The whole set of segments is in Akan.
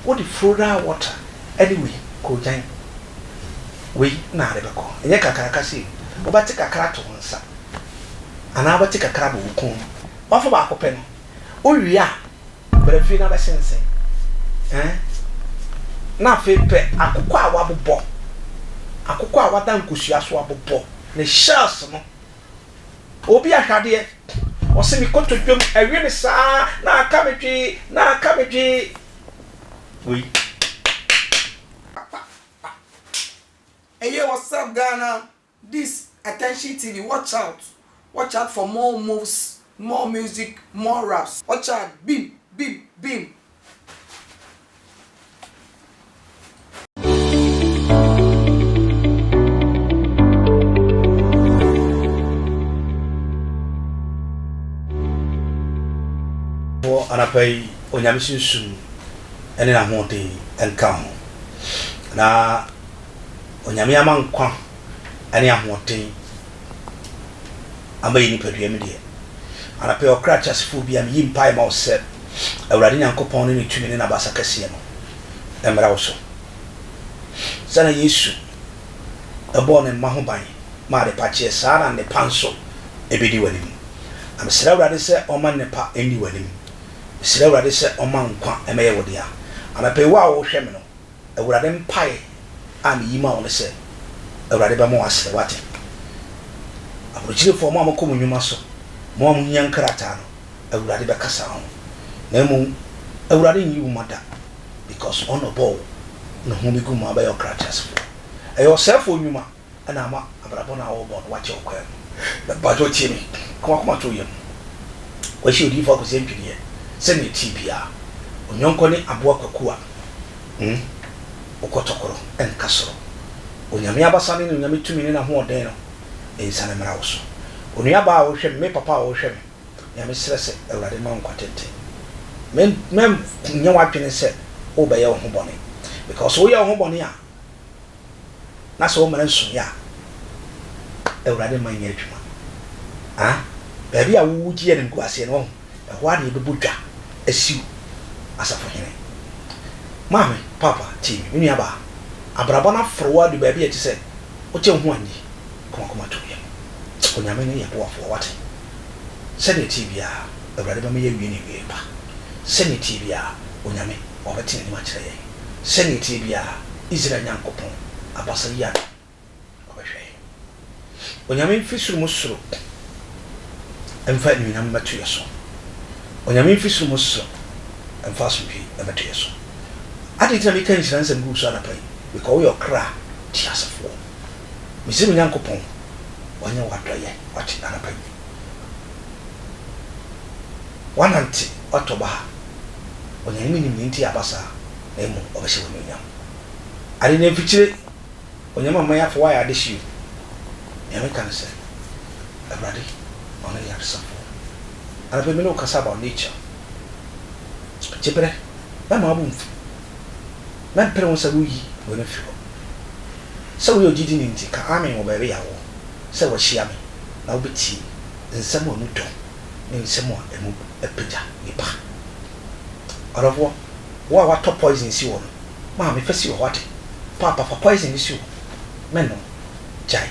what the floral water anyway ko jan we na de beko enye kakra ka se obati kakra to nsa ana obati kakra bo ko wafo ba ko pe no owi a brefi na ba sensen na fe pe akoko a wabobọ akoko a wadan kosua so abobọ ne shells no obi ahwade o se mi koto dwom awie ne saa na aka metwi we hey yo, what's up Ghana? This Attention TV, watch out for more moves, more music, more raps. Watch out, beam. Anapai onyamisunsun ene na hote enka ho na onyame amankwa ene ahote amayi ni padua me de anapai okra chasefo bia me yimpai ma ose awurade nyankopon ne tumi ne na basa kase no emra wo so sana yesu ebo ne ma ho ban ma de pache saa na ne panso ebedi wanim amsira awurade se o man ne pa eni wanim sira awurade se ɔma nkwa ɛmɛyɛ wodia anape wa wo hwɛ me no awurade mpae a me yima wo ne se awurade ba mo asere wate aburukyirefo mo amako mo nnwuma so mo am nya nkrata no awurade be kasa ho na mu awurade nyi wo mada because ono ball no hu bi gu mo abayo kratas ayo sefo nnwuma ana ama abrabo na wo ball wache okwa na bajo chimi kuma to yem wa shi odi fo ko se mpiriye sene tibia onyonko ne aboa kwakua okotokoro enkasoro onyame abasane ne onyame tumi ne na ho oden no ensane mra wo so onua ba wo hwe me papa wo hwe me nyame srese awurade ma nkwatete men nya wadwene se wo be ye wo ho bone because wo ye wo ho bone a na so mra nso ya awurade ma nya adwuma baby a wo wugie ne nkwase no ho ade be bodwa asiu asafo hene mama papa ti mi nua ba abrabo na frowa de baby ati se o che ho anyi koma to ye onyame ne ye bo afo wate se ne ti bia awurade ba me ye wie ne wie ba se ne ti bia onyame obeti ne ma kire ye se ne ti bia Israel nyankopon abasa ya obehwe onyame fisuru musuru emfa ni nyame matu ye so onyame fisuru musuru emfa so bi ematu ye so ade tena mi kan nsiransa ngu so anapai because we okra ti asafo misimu nyankopon wanya wadoye wati anapai wananti otoba onyame ni nti abasa na emu obehye wonu nyam ade na fichire onyame amaya fo wa ya de shi nyame kan se abrade ona ya safo anapai me no kasa about nature chepere ba ma bu na pere won sabu yi wona firo sabu yo jidi ni nti ka amen wo bere yawo se wo hia me na obeti nsem onu do ni nsem a emu epeja nipa arofo wo wa top poison si wo ma me fesi wo wate papa poison si wo menno jai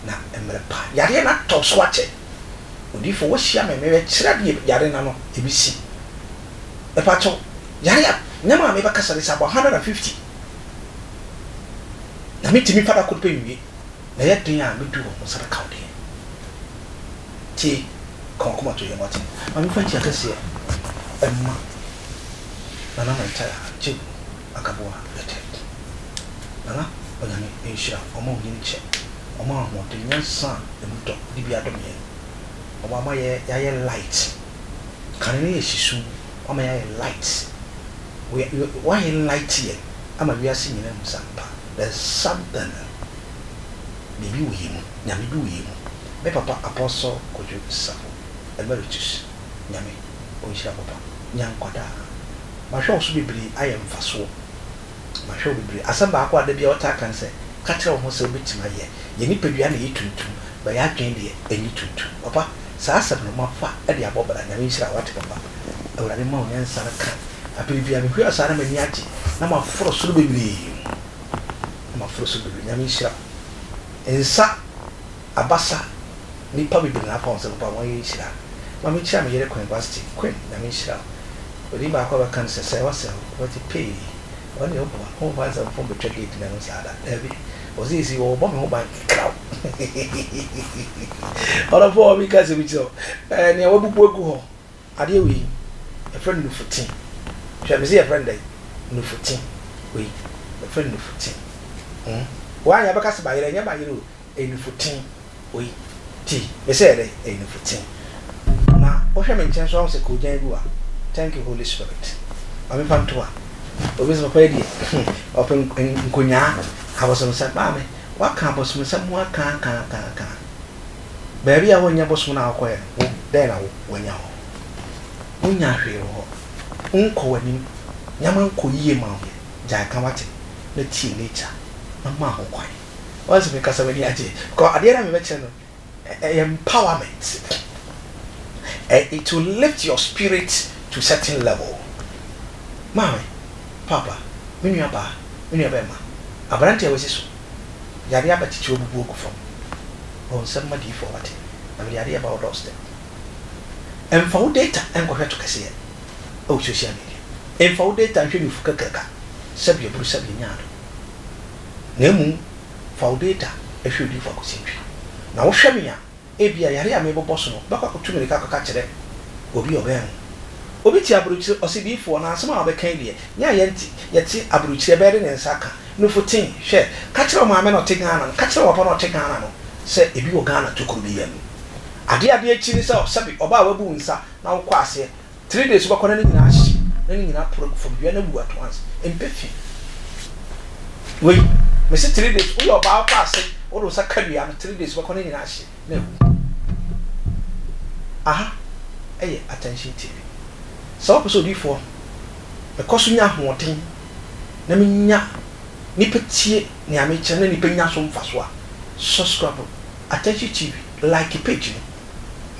na emre pa yare na to so wache odi fo wo hia me we kira de yare na no ebisi e pa cho yare nyama me bakasa de sabo 150 na mitimi fada ko pe wi na yedin a me du wo sara kaudi ti konkoma to yamati ma me fanti akase emma na na manta ti akaboa bete na onyame insha omo nyinche omo ho de nyansa emuto di bia do me omo ama ye light kan ni yesisu omo ye light why light here ama we are seeing them sampa there's something maybe we him nyame bi we him me papa apostle kojo safo emeritus nyame o nshira papa nyankwada ma hwe oso bibiri ayem faso ma hwe bibiri asamba akwa da bia wota kan se ka kire ho se obetima ye ni padua na yituntum ba ya dwen de enyi tuntum papa sa asem no mafa e de abobara nyame nshira wate papa awurade ma onyansa kan apelibia me hwe asara mani aje na ma foro soro bebre ma foro soro bebre nyame hira ensa abasa nipa bebre na fa so pa won hira ma me hira me yere university queen nyame hira odi ba kwa kan se wase what pay wani obo ho ba za fo betwa gate na no sada ebi ozi o bo me ho ba kraw ora fo mi ka se bi so ne wabubu egu ho ade wi a friend nufuten hwe me see a friend nufuten we a friend nufuten wa ya baka se ba yere nya ba yere o nufuten we ti me say dey nufuten na o hwe me nchen so se ko jan egu a thank you Holy Spirit ami pantoa obiso pa di open nkonya abosom se ba me waka abosom se mo aka baby a wonya bosom na akoye den na wonya ho wonya hwe ho nko wani nyama nko yie ma ho ja ka wate na ti nature na ma ho kwai wase me kasa wani aje ko ade na me beche no empowerment it will lift your spirit to certain level. Mama, papa, when you are ba, abrante was so. Yari abati chobu book from. On somebody for what? I'm yari about lost them. And for data and go to Cassia. Oh, social media. And for data and you for kaka. Sabia Bruce Sabignado. Nemu for data if you do for Cosinri. Now, Shamia, Abia Yari amiable bosono, back up to me the catch it. Obi obey. Obi ti abruchi osibifo na asema obeka die nya yenti abruchi ebere ne nsaka nufuten hwe ka kire maame no tegana ka kire papa no tegana no se ebi wo Ghana tokuru bi yanu ade achi ni se sabi oba wabu nsa na wokọ ase 3 days ko kona ni nyina ahye na ni nyina pro from bia na bu at once empefi we me se 3 days wo oba wokọ ase wo do sa kadua no 3 days ko kona ni nyina ahye na aha eye attention TV so episode 4 because nya hoten na menya nipetie ne ameche na nipenya so mfaso a subscribe attention TV like page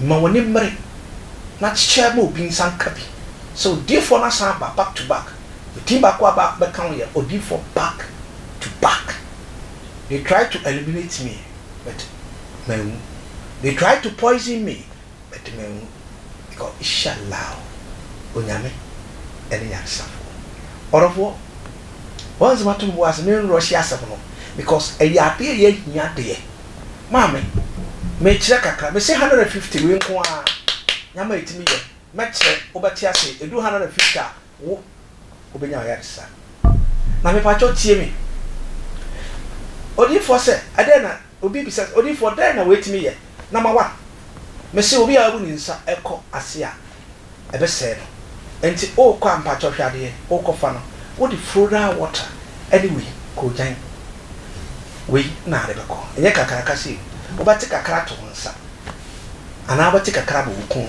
ma woni mmere na chicha ma obi nsanka bi so therefore na sa back to back the team back can here obi for back to back they try to eliminate me but they try to poison me but because inshallah onyame ene yansafo orofo once matum was me Russia asafo no because e yade ye hia de maame me kire kakra me say 150 we nko a nyama etimi ye me kire obati ase edu 150 a wo obenya yarisa na me pacho tie me odi for say adena obi bisa odi for den na wetimi ye number 1 me say obi a bu ni nsa ekọ ase a ebe se no enti o kwa mpacho hwade o kofa no wo di flora water anyway ko jan we na re beko enye kakara kasi wo bati kakara to nsa ana bati kakara bo ku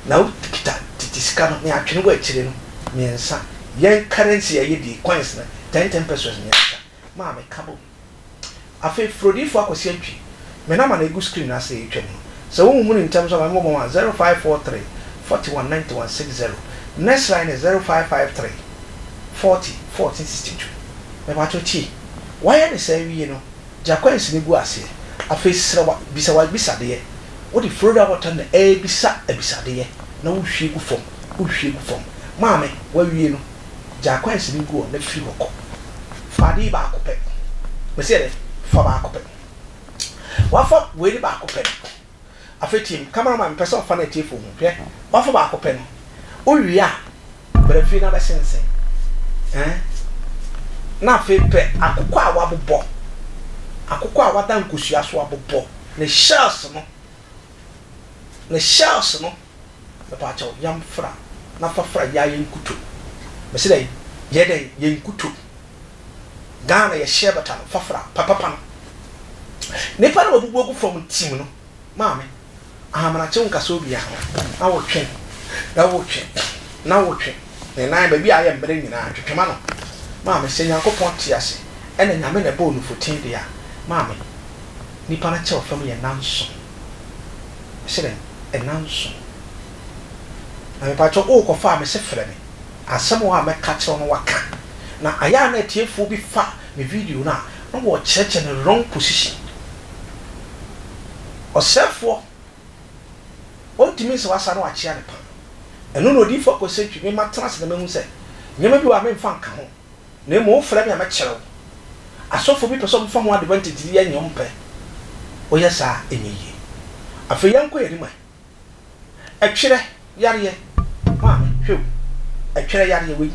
na wo kita titisika no ne atwene wo akire no miensa yen currency ya yedi coins na 10 pesos miensa ma me kabo afi frodi fo akosi atwi me na ma na egu screen na se etwa no so wo hu ni ntam so ma mo 0543 419160 next line is 0553 40 1462 me ba to chi why any say wi no jakwansi ni gu ase afi srewa bisa de ye wo di florida water na e bisa de ye na wo hwe gu fom maame wa wi no jakwansi ni gu na fi hoko fadi ba akopɛ me say fa ba akopɛ wa fa we ni ba akopɛ afi team cameraman person fa na tie fo hu hwe wa fa ba akopɛ no owiya brefi na besensen na fe pe akokọ a wabobọ akokọ a wadan kosua so wabobọ ne shells no be pa chaw yam fra na fa fra ya yenkuto be se dai ye dai yenkuto Ghana ye share bata no fa fra papa no ne pa na wabobọ ku from team no maame ahamana che nka so bia na wo twen na wotwe ne nan ba bi aye mbere nyina twetwema no maame se Nyankopon ti ase ene nyame na ba onufuten de a maame nipa na che ofam ye nanso sire nanso na me pa cho o ko fa me se frɛ me asɛm wa me ka che no waka na aya na tiefo bi fa me video na wo cheche ne wrong position osefo ontimi se wasa na wa chia ne pa eno no di focus etwi me matras na mehu se nyema bi wa me mfa nka ho na mo frɛ me a me kyerɛw asofo bi person mfa ho advantage ye nyompe oyesa enyiye afa yanko yerima atwere yare ma hwew atwere yare we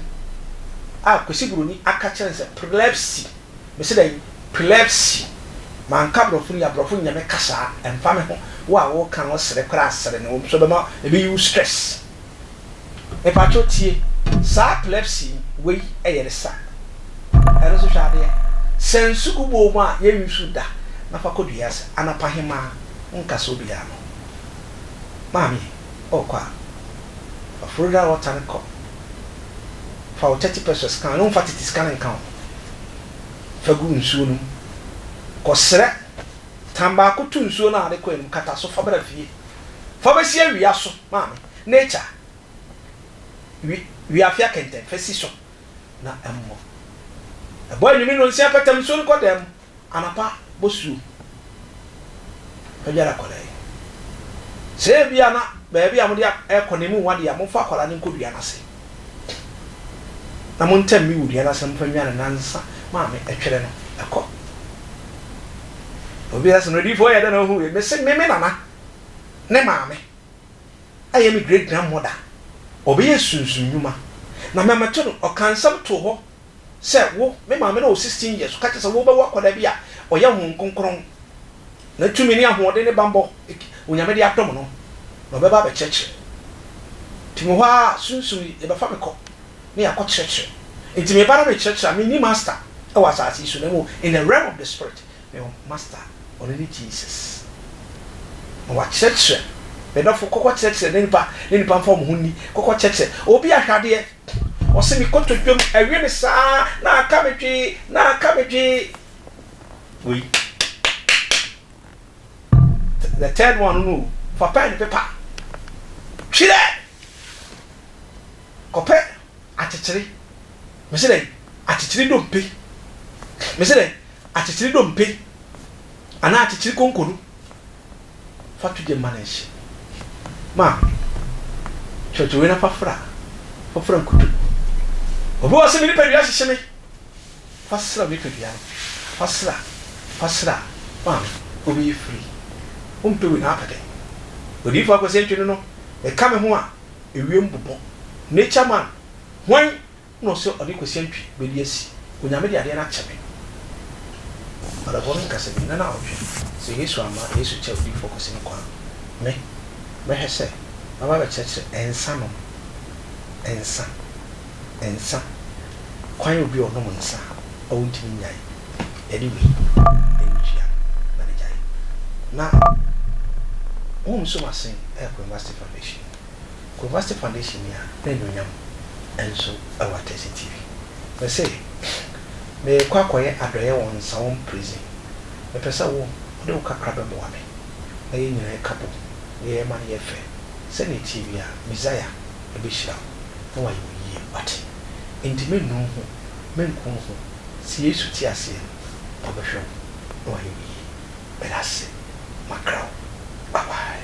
a kwesiburoni aka kyerɛ se epilepsy me se dai epilepsy man kabrofo ya brofo nyame kasa emfa me ho wo kan wo sere kra asere ne wo so be ma e be you stress e pa chotie sa epilepsy we eyere sa ero so hwade sensu kubo mu a ye yusu da na fa kodua se anapa hema nka so bia no mami okwa afurida water ne ko fa 30 scan no fa 30 scan nka fa gu nsuo no ko sere tamba ko tu nsuo na ade ko enum kata so fa bra fie fa ba sia wia so mami nature wi afia kenten fa si so na emmo boy nyumi no nsia patam so ko dem anapa bosu ajara kolai se bia na ba bia mo dia ekonemu wade ya mo fa kwala ne nkodua na se na mo ntem mi wudua na se mfa nwa na nansa ma me etwere no ekọ obi asa no di fo ya da na hu me se me nana ne ma me aye mi great grandmother obi yesunsun nyuma na me meto no okansam to ho se wo me ma me no 16 years ka tese wo ba wakoda bia oye hu nkonkron na tumi ni ahode ne bambo onyame de atom no no be ba be cheche timo ha sunsun e ba fa me ko ne yakọ cheche enti me bara be cheche me ni master e was as isu na mo in the realm of the spirit me master only Jesus wa cheche be do fo kokọ cheche ne nipa form hunni kokọ cheche obi ahwade o se mi koto dwom awie me saa na aka metwi we the third one no for pen paper chile kope atitiri me se dey atitiri dompe me se dey atitiri dompe ana atitiri konkonu fatu de manage ma chocho we na fafra nkutu obi wase mi ni pedua hyehyeme fasra mi pedua fasra ma obi free umpe we na apade odi fa ko sentwe no e ka me ho a ewiem bobọ nature man hwan no so odi ko sentwe be di asi onyame de ade na chebe ala ko nka se na na ohwe se Yesu ama Yesu che odi focus ni kwa me hese aba be cheche ensa no ensa kwan obi ono mo nsa o ntimi nyai anyway enjia na ne jai na o so masen University Foundation ya na nyonyam enso awa tesi TV me say me kwakoye adoye won sa won prison me pesa wo de wo kakra be mo ame na ye nyina kapo ye man ye fe se ne TV ya Messiah e be shira no wa yi ati intime no ho menko ho si Yesu ti ase obehwe no wa yi be ase makrao bye bye.